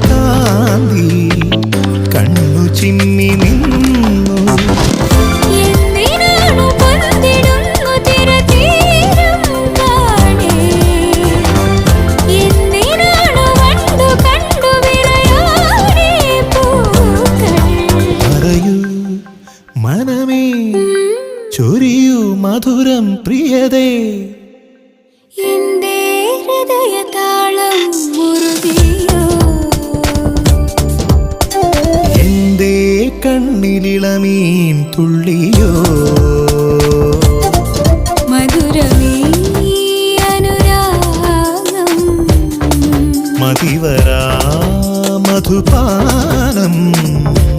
കാന്തി കണ്ണു ചിമ്മി നിന്നു. പറയൂ മനമേ, ചൊരിയൂ മധുരം പ്രിയതേ. എന്റെ ഹൃദയതാളം മുറുകിയോ, എന്റെ കണ്ണിലിളമീൻ തുള്ളി